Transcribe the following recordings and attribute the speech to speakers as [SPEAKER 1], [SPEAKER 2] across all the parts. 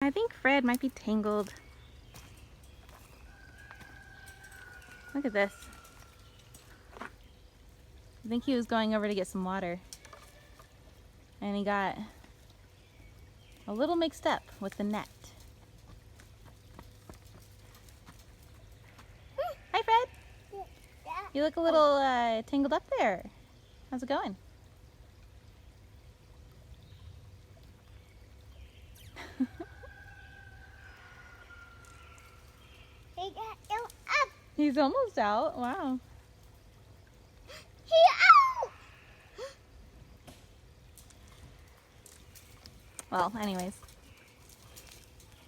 [SPEAKER 1] I think Fred might be tangled. Look at this. I think he was going over to get some water. And he got a little mixed up with the net. Hi, Fred. You look a little tangled up there. How's it going? He's almost out. Wow.
[SPEAKER 2] He's out!
[SPEAKER 1] Well, anyways.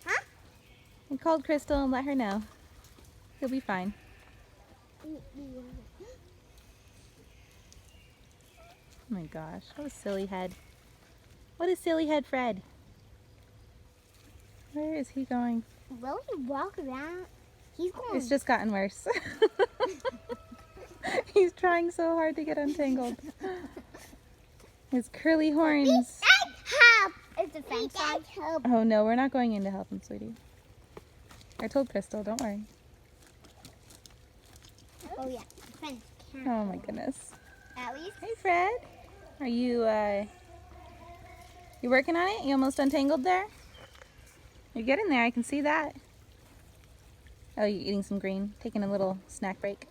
[SPEAKER 2] Huh?
[SPEAKER 1] I called Crystal and let her know. He'll be fine. Oh my gosh, what a silly head. What a silly head, Fred. Where is he going?
[SPEAKER 2] Will he walk around? He's going.
[SPEAKER 1] It's just gotten worse. He's trying so hard to get untangled. His curly horns.
[SPEAKER 2] Is the fence on?
[SPEAKER 1] Oh no, we're not going in to help him, sweetie. I told Crystal, don't worry.
[SPEAKER 2] Oh yeah, the fence can't.
[SPEAKER 1] Oh my goodness.
[SPEAKER 2] At least.
[SPEAKER 1] Hey Fred, are you you working on it? You almost untangled there? You're getting there, I can see that. Oh, you're eating some green, taking a little snack break.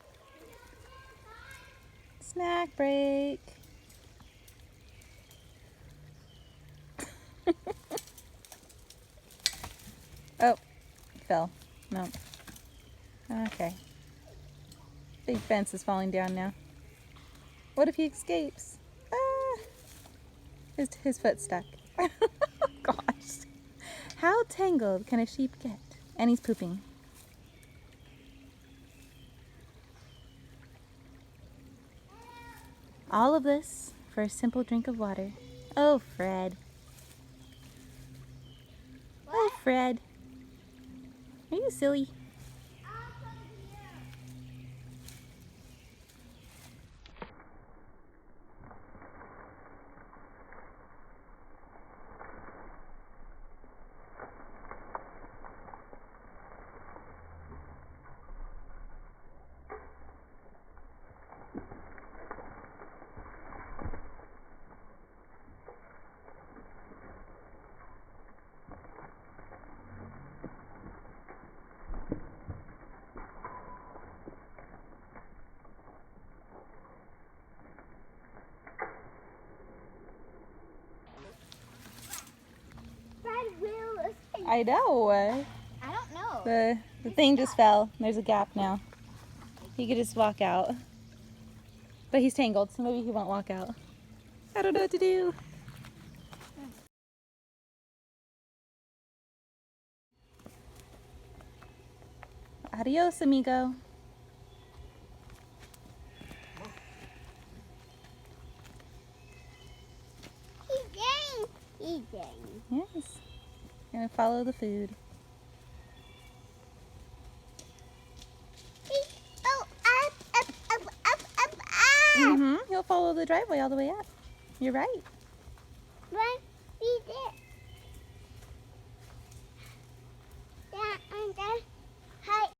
[SPEAKER 1] Snack break. Oh, fell. No. Okay. Big fence is falling down now. What if he escapes? Ah! His foot's stuck. Gosh. How tangled can a sheep get? And he's pooping. All of this for a simple drink of water. Oh, Fred.
[SPEAKER 2] What?
[SPEAKER 1] Oh, Fred. Are you silly?
[SPEAKER 2] Fred will escape.
[SPEAKER 1] I know.
[SPEAKER 2] I don't know.
[SPEAKER 1] The thing just fell. There's a gap now. He could just walk out. But he's tangled, so maybe he won't walk out. I don't know what to do. Adios, amigo.
[SPEAKER 2] He's getting. He's getting.
[SPEAKER 1] Yes. Gonna follow the food.
[SPEAKER 2] Up.
[SPEAKER 1] He'll follow the driveway all the way up. You're right.
[SPEAKER 2] Right? He did.